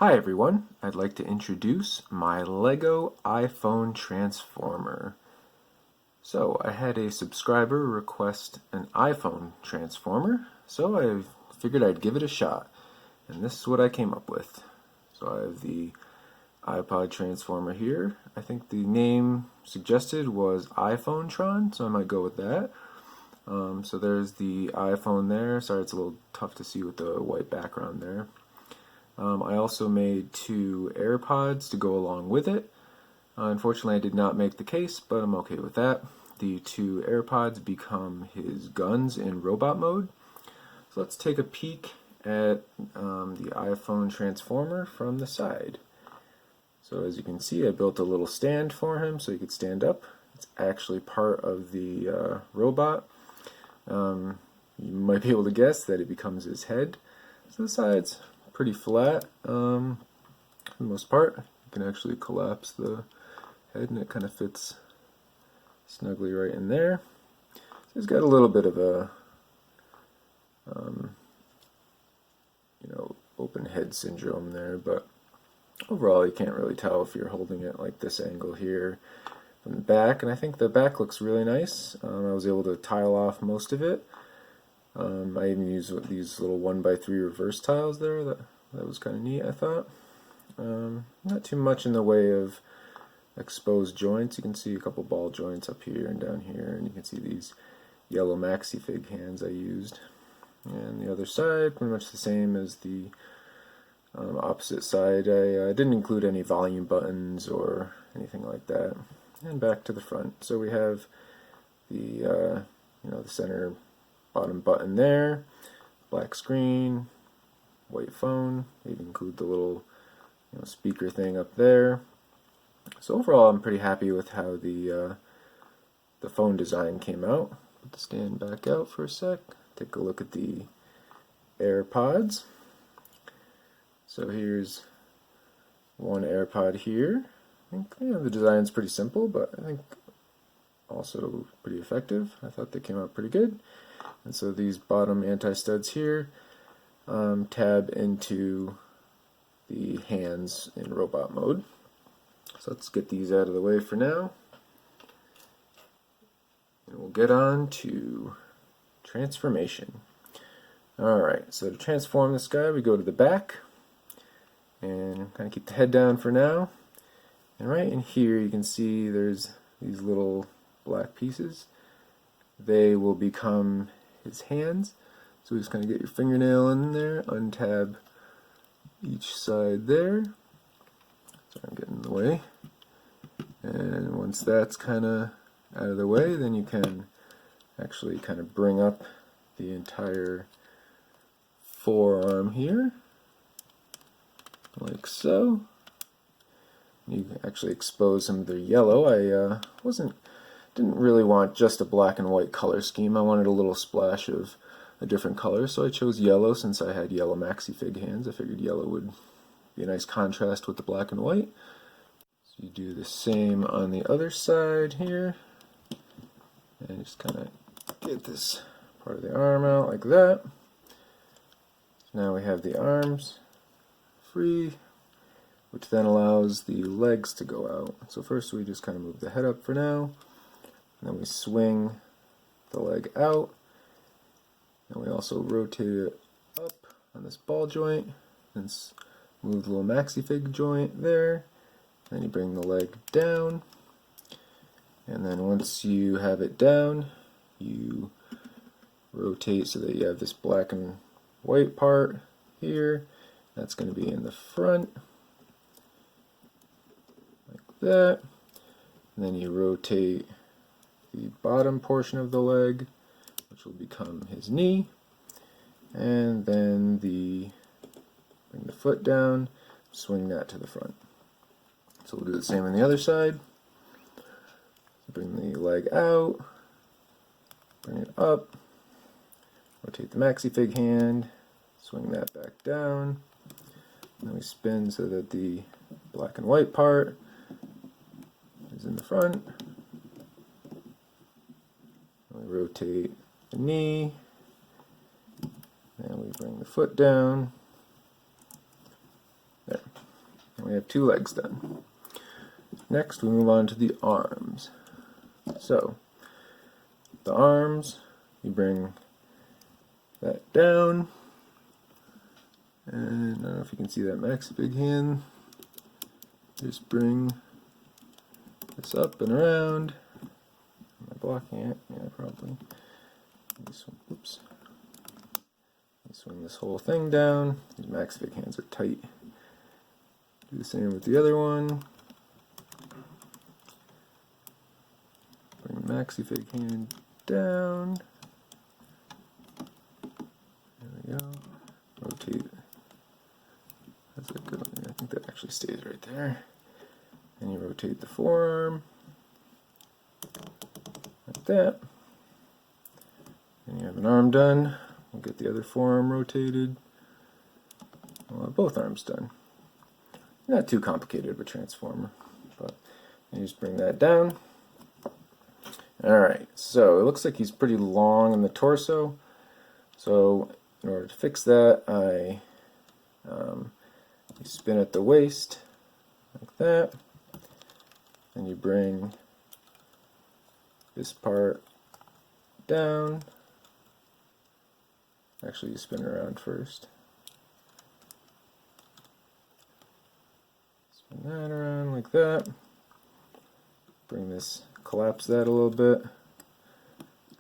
Hi everyone, I'd like to introduce my Lego iPhone transformer. So I had a subscriber request an iPhone transformer, so I figured I'd give it a shot. And this is what I came up with. So I have the iPod transformer here. I think the name suggested was iPhone-tron, so I might go with that. So there's the iPhone there. Sorry, it's a little tough to see with the white background there. I also made two AirPods to go along with it. Unfortunately, I did not make the case, but I'm okay with that. The two AirPods become his guns in robot mode. So let's take a peek at the iPhone transformer from the side. So as you can see, I built a little stand for him so he could stand up. It's actually part of the robot. You might be able to guess that it becomes his head. So the side's pretty flat for the most part. You can actually collapse the head and it kind of fits snugly right in there. So he's got a little bit of a open head syndrome there, but overall you can't really tell if you're holding it like this angle here from the back, and I think the back looks really nice. I was able to tile off most of it. I even used these little 1x3 reverse tiles there. That was kind of neat, I thought. Not too much in the way of exposed joints. You can see a couple ball joints up here and down here, and you can see these yellow maxi fig hands I used. And the other side, pretty much the same as the opposite side. I didn't include any volume buttons or anything like that. And back to the front. So we have the the center bottom button there, black screen, white phone. They even include the little speaker thing up there. So overall, I'm pretty happy with how the phone design came out. Put the stand back out for a sec. Take a look at the AirPods. So here's one AirPod here. I think the design's pretty simple, but I think also pretty effective. I thought they came out pretty good. And so these bottom anti-studs here tab into the hands in robot mode. So let's get these out of the way for now. And we'll get on to transformation. Alright, so to transform this guy, we go to the back and kind of keep the head down for now. And right in here you can see there's these little black pieces. They will become his hands. So just kind of get your fingernail in there, untab each side there. Sorry, I'm getting in the way. And once that's kind of out of the way, then you can actually kind of bring up the entire forearm here, like so. You can actually expose some of the yellow. I didn't really want just a black and white color scheme. I wanted a little splash of a different color, so I chose yellow since I had yellow maxi fig hands. I figured yellow would be a nice contrast with the black and white. So you do the same on the other side here, and just kind of get this part of the arm out like that. So now we have the arms free, which then allows the legs to go out. So first we just kind of move the head up for now, and then we swing the leg out, and we also rotate it up on this ball joint, and move the little maxi fig joint there, then you bring the leg down, and then once you have it down, you rotate so that you have this black and white part here. That's going to be in the front, like that. And then you rotate the bottom portion of the leg, which will become his knee, and then bring the foot down, swing that to the front. So we'll do the same on the other side. Bring the leg out, bring it up, rotate the maxi fig hand, swing that back down, and then we spin so that the black and white part is in the front. We rotate the knee, and we bring the foot down. There. we have 2 legs done. Next we move on to the arms. So the arms, you bring that down, and I don't know if you can see that maxi big hand. Just bring this up and around. Am I blocking it? Yeah, probably. Oops. Swing this whole thing down. These maxi big hands are tight. Do the same with the other one. Bring the maxi big hand down. There we go. Rotate. How's that go? I think that actually stays right there. And you rotate the forearm. Like that. And you have an arm done. We'll get the other forearm rotated. We'll have both arms done. Not too complicated of a transformer, but you just bring that down. Alright, so it looks like he's pretty long in the torso. So in order to fix that, you spin at the waist like that, and you bring this part down. Actually, you spin it around first. Spin that around like that. Bring this, collapse that a little bit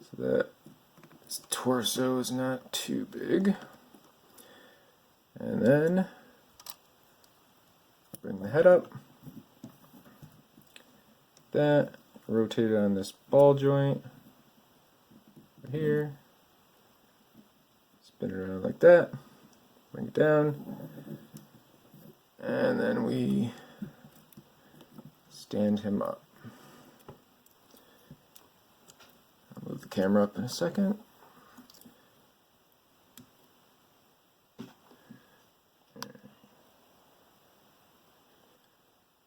so that its torso is not too big. And then bring the head up. That, rotate it on this ball joint right here. Spin it around like that. Bring it down. And then we stand him up. I'll move the camera up in a second.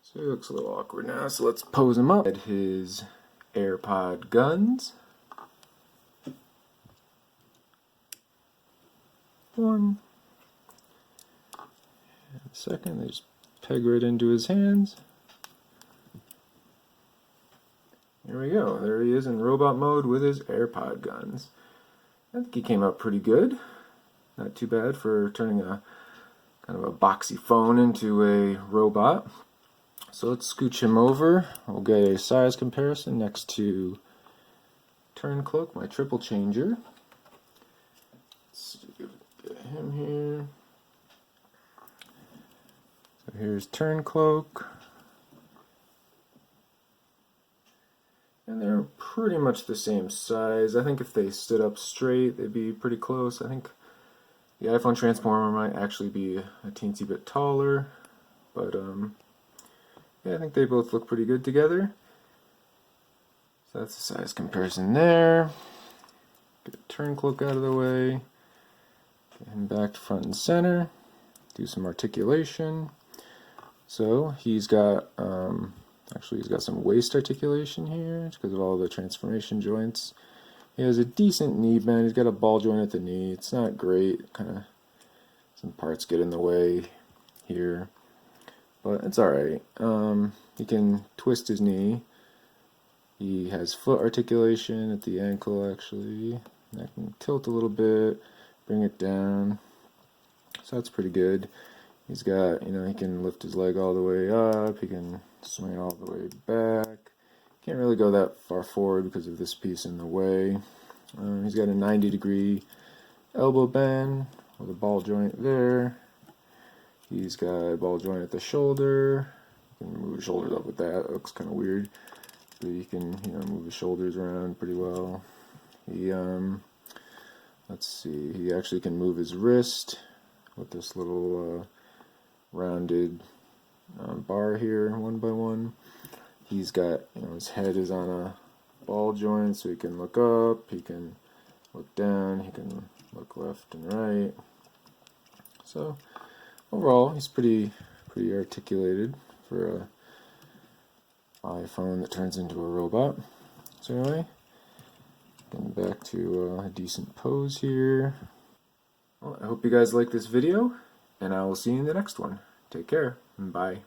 So he looks a little awkward now, so let's pose him up. At his AirPod guns. 1. And second, they just peg right into his hands. There we go. There he is in robot mode with his AirPod guns. I think he came out pretty good. Not too bad for turning a kind of a boxy phone into a robot. So let's scooch him over. We'll get a size comparison next to Turncloak, my triple changer. Let's get him here. So here's Turncloak. And they're pretty much the same size. I think if they stood up straight, they'd be pretty close. I think the iPhone transformer might actually be a teensy bit taller, but yeah, I think they both look pretty good together. So that's the size comparison there. Get Turncloak out of the way. Get him back to front and center. Do some articulation. So he's got actually he's got some waist articulation here because of all the transformation joints. He has a decent knee bend. He's got a ball joint at the knee. It's not great. Kind of some parts get in the way here, but it's alright. He can twist his knee. He has foot articulation at the ankle actually. I can tilt a little bit, bring it down. So that's pretty good. He's got, he can lift his leg all the way up. He can swing it all the way back. Can't really go that far forward because of this piece in the way. He's got a 90-degree elbow bend with a ball joint there. He's got a ball joint at the shoulder. You can move his shoulders up with that. It looks kind of weird. But you can, move his shoulders around pretty well. He, let's see, he actually can move his wrist with this little rounded bar here, one by one. He's got, his head is on a ball joint, so he can look up, he can look down, he can look left and right. So overall, he's pretty articulated for a iPhone that turns into a robot. So anyway, getting back to a decent pose here. Well, I hope you guys like this video, and I will see you in the next one. Take care, and bye.